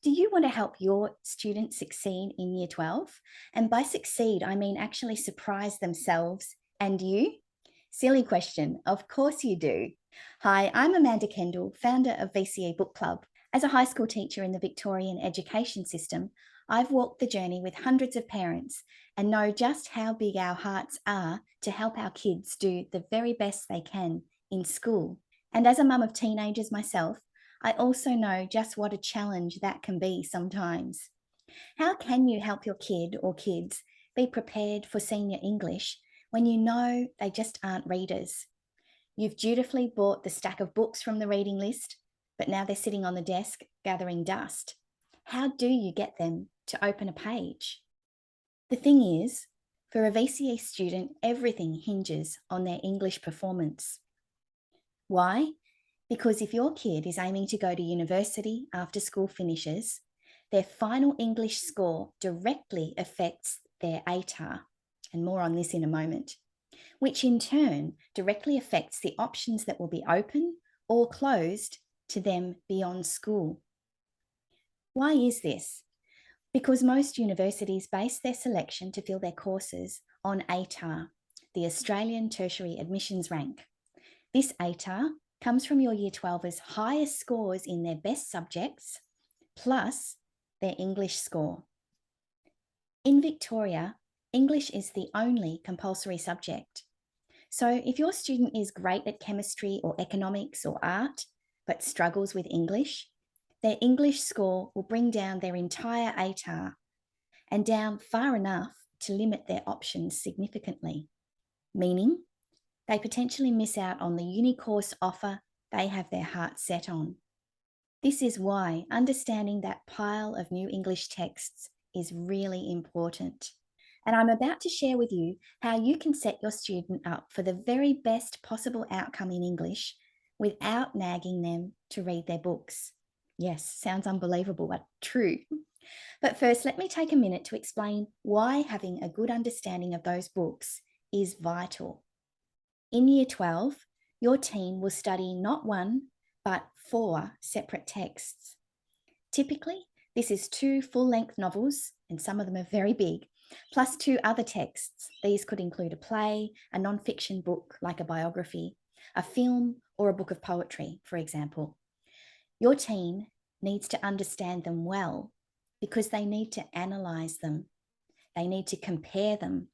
Do you want to help your students succeed in Year 12? And by succeed, I mean actually surprise themselves and you? Silly question. Of course you do. Hi, I'm Amanda Kendall, founder of VCE Book Club. As a high school teacher in the Victorian education system, I've walked the journey with hundreds of parents and know just how big our hearts are to help our kids do the very best they can in school. And as a mum of teenagers myself, I also know just what a challenge that can be sometimes. How can you help your kid or kids be prepared for senior English when you know they just aren't readers? You've dutifully bought the stack of books from the reading list, but now they're sitting on the desk gathering dust. How do you get them to open a page? The thing is, for a VCE student, everything hinges on their English performance. Why? Because if your kid is aiming to go to university after school finishes, their final English score directly affects their ATAR, and more on this in a moment, which in turn directly affects the options that will be open or closed to them beyond school. Why is this? Because most universities base their selection to fill their courses on ATAR, the Australian Tertiary Admissions Rank. This ATAR comes from your Year 12's highest scores in their best subjects, plus their English score. In Victoria, English is the only compulsory subject. So if your student is great at chemistry or economics or art, but struggles with English, their English score will bring down their entire ATAR and down far enough to limit their options significantly, meaning they potentially miss out on the uni course offer they have their heart set on. This is why understanding that pile of new English texts is really important. And I'm about to share with you how you can set your student up for the very best possible outcome in English without nagging them to read their books. Yes, sounds unbelievable, but true. But first, let me take a minute to explain why having a good understanding of those books is vital. In Year 12, your team will study not one, but 4 separate texts. Typically, this is 2 full-length novels, and some of them are very big, plus 2 other texts. These could include a play, a non-fiction book like a biography, a film, or a book of poetry, for example. Your team needs to understand them well because they need to analyse them. They need to compare them.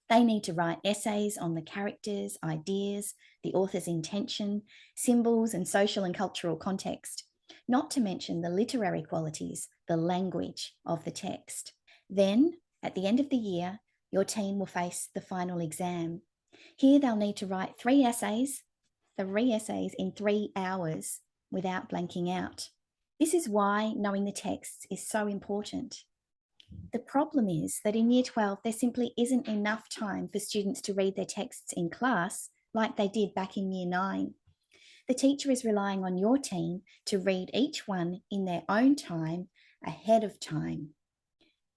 They need to write essays on the characters, ideas, the author's intention, symbols, and social and cultural context, not to mention the literary qualities, the language of the text. Then, at the end of the year, your team will face the final exam. Here they'll need to write 3 essays in 3 hours without blanking out. This is why knowing the texts is so important. The problem is that in Year 12, there simply isn't enough time for students to read their texts in class like they did back in Year 9. The teacher is relying on your team to read each one in their own time ahead of time.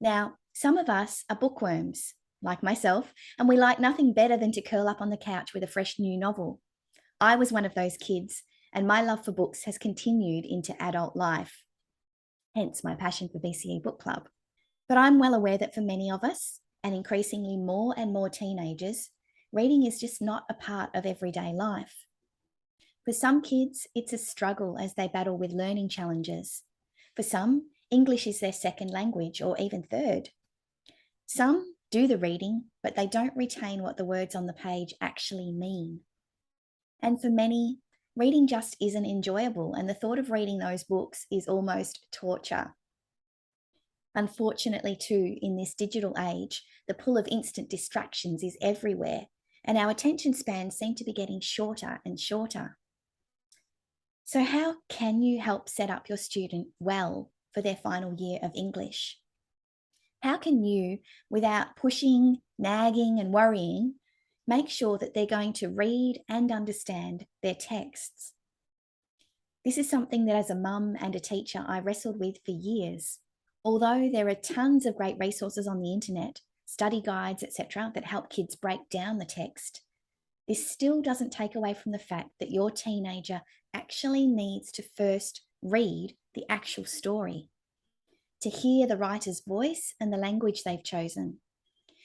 Now, some of us are bookworms, like myself, and we like nothing better than to curl up on the couch with a fresh new novel. I was one of those kids, and my love for books has continued into adult life, hence my passion for VCE Book Club. But I'm well aware that for many of us, and increasingly more and more teenagers, reading is just not a part of everyday life. For some kids, it's a struggle as they battle with learning challenges. For some, English is their second language or even third. Some do the reading, but they don't retain what the words on the page actually mean. And for many, reading just isn't enjoyable, and the thought of reading those books is almost torture. Unfortunately, too, in this digital age, the pull of instant distractions is everywhere, and our attention spans seem to be getting shorter and shorter. So how can you help set up your student well for their final year of English? How can you, without pushing, nagging, and worrying, make sure that they're going to read and understand their texts? This is something that as a mum and a teacher I wrestled with for years. Although there are tons of great resources on the internet, study guides, etc., that help kids break down the text, this still doesn't take away from the fact that your teenager actually needs to first read the actual story. to hear the writer's voice and the language they've chosen.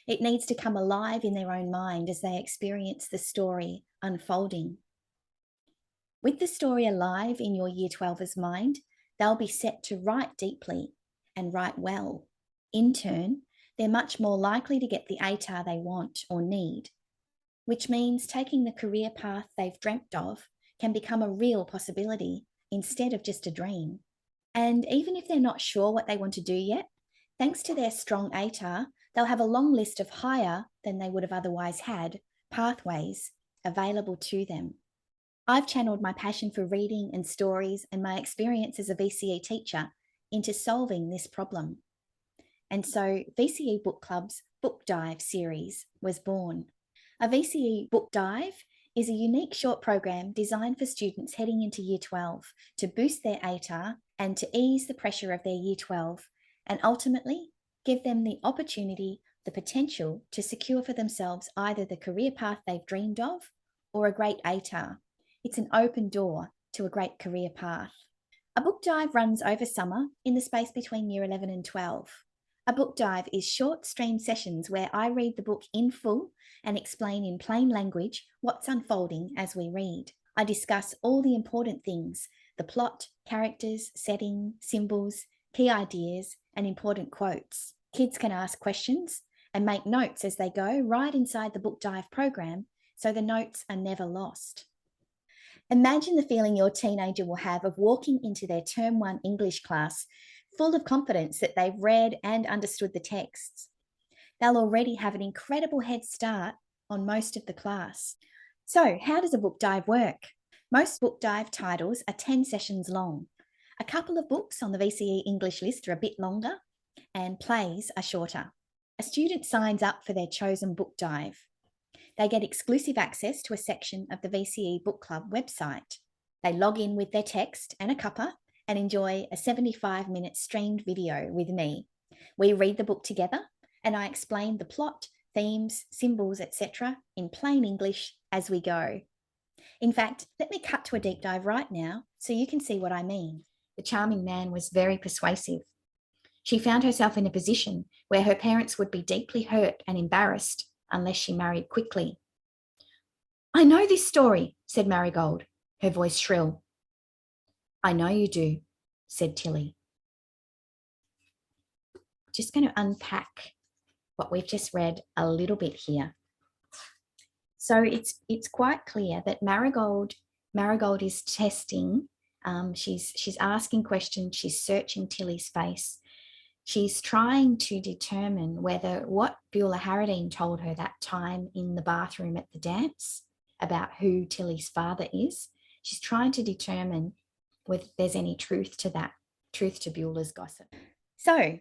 It needs to come alive in their own mind as they experience the story unfolding. With the story alive in your Year 12's mind, they'll be set to write deeply and write well. In turn, they're much more likely to get the ATAR they want or need, which means taking the career path they've dreamt of can become a real possibility instead of just a dream. And even if they're not sure what they want to do yet, thanks to their strong ATAR, they'll have a long list of higher than they would have otherwise had pathways available to them. I've channeled my passion for reading and stories and my experience as a VCE teacher into solving this problem. And so VCE Book Club's Book Dive series was born. A VCE Book Dive is a unique short program designed for students heading into Year 12 to boost their ATAR and to ease the pressure of their Year 12 and ultimately give them the opportunity, the potential to secure for themselves either the career path they've dreamed of or a great ATAR. It's an open door to a great career path. A book dive runs over summer in the space between Year 11 and 12. A book dive is short stream sessions where I read the book in full and explain in plain language what's unfolding as we read. I discuss all the important things: the plot, characters, setting, symbols, key ideas, and important quotes. Kids can ask questions and make notes as they go right inside the book dive program, so the notes are never lost. Imagine the feeling your teenager will have of walking into their Term 1 English class full of confidence that they've read and understood the texts. They'll already have an incredible head start on most of the class. So, how does a book dive work? Most book dive titles are 10 sessions long. A couple of books on the VCE English list are a bit longer, and plays are shorter. A student signs up for their chosen book dive. They get exclusive access to a section of the VCE Book Club website. They log in with their text and a cuppa and enjoy a 75-minute streamed video with me. We read the book together and I explain the plot, themes, symbols, etc. in plain English as we go. In fact, let me cut to a deep dive right now so you can see what I mean. The charming man was very persuasive. She found herself in a position where her parents would be deeply hurt and embarrassed unless she married quickly. "I know this story," said Marigold, her voice shrill. "I know you do," said Tilly. Just going to unpack what we've just read a little bit here. So it's quite clear that Marigold is testing. She's asking questions. She's searching Tilly's face. She's trying to determine whether what Beulah Harradine told her that time in the bathroom at the dance about who Tilly's father is, she's trying to determine whether there's any truth to that, truth to Beulah's gossip. So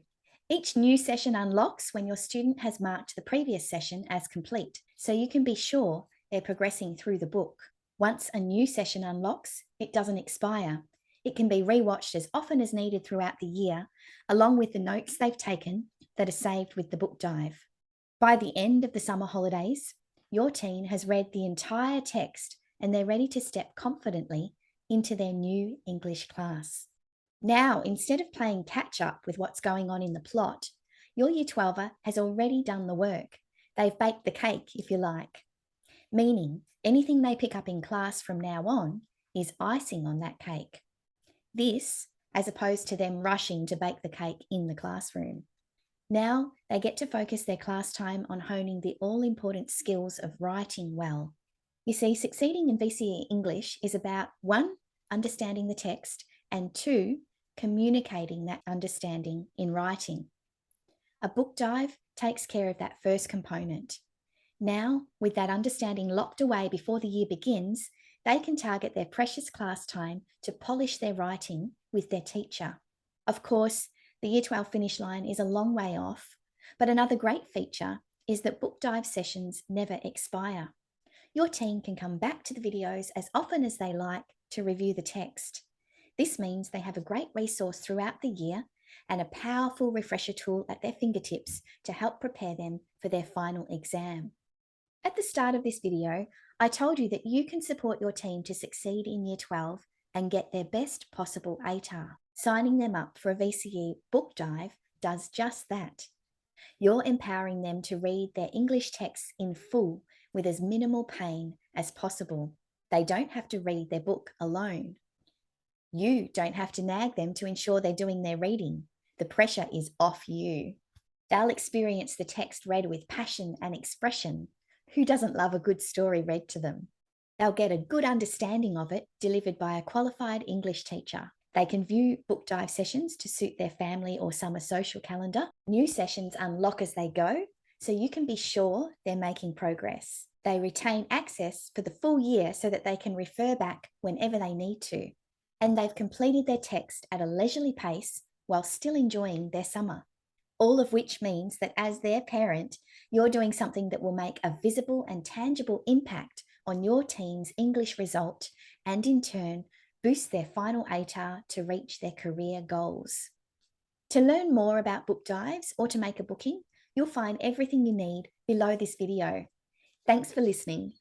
each new session unlocks when your student has marked the previous session as complete, so you can be sure they're progressing through the book. Once a new session unlocks, it doesn't expire. It can be rewatched as often as needed throughout the year, along with the notes they've taken that are saved with the book dive. By the end of the summer holidays, your teen has read the entire text and they're ready to step confidently into their new English class. Now, instead of playing catch up with what's going on in the plot, your Year 12er has already done the work. They've baked the cake, if you like, meaning anything they pick up in class from now on is icing on that cake. This, as opposed to them rushing to bake the cake in the classroom. Now they get to focus their class time on honing the all-important skills of writing well. You see, succeeding in VCE English is about 1, understanding the text, and 2, communicating that understanding in writing. A book dive takes care of that first component. Now, with that understanding locked away before the year begins, they can target their precious class time to polish their writing with their teacher. Of course, the Year 12 finish line is a long way off, but another great feature is that book dive sessions never expire. Your team can come back to the videos as often as they like to review the text. This means they have a great resource throughout the year and a powerful refresher tool at their fingertips to help prepare them for their final exam. At the start of this video, I told you that you can support your team to succeed in Year 12 and get their best possible ATAR. Signing them up for a VCE book dive does just that. You're empowering them to read their English texts in full with as minimal pain as possible. They don't have to read their book alone. You don't have to nag them to ensure they're doing their reading. The pressure is off you. They'll experience the text read with passion and expression. Who doesn't love a good story read to them? They'll get a good understanding of it delivered by a qualified English teacher. They can view book dive sessions to suit their family or summer social calendar. New sessions unlock as they go, so you can be sure they're making progress. They retain access for the full year so that they can refer back whenever they need to. And they've completed their text at a leisurely pace while still enjoying their summer. All of which means that as their parent, you're doing something that will make a visible and tangible impact on your team's English result and in turn boost their final ATAR to reach their career goals. To learn more about book dives or to make a booking, you'll find everything you need below this video. Thanks for listening.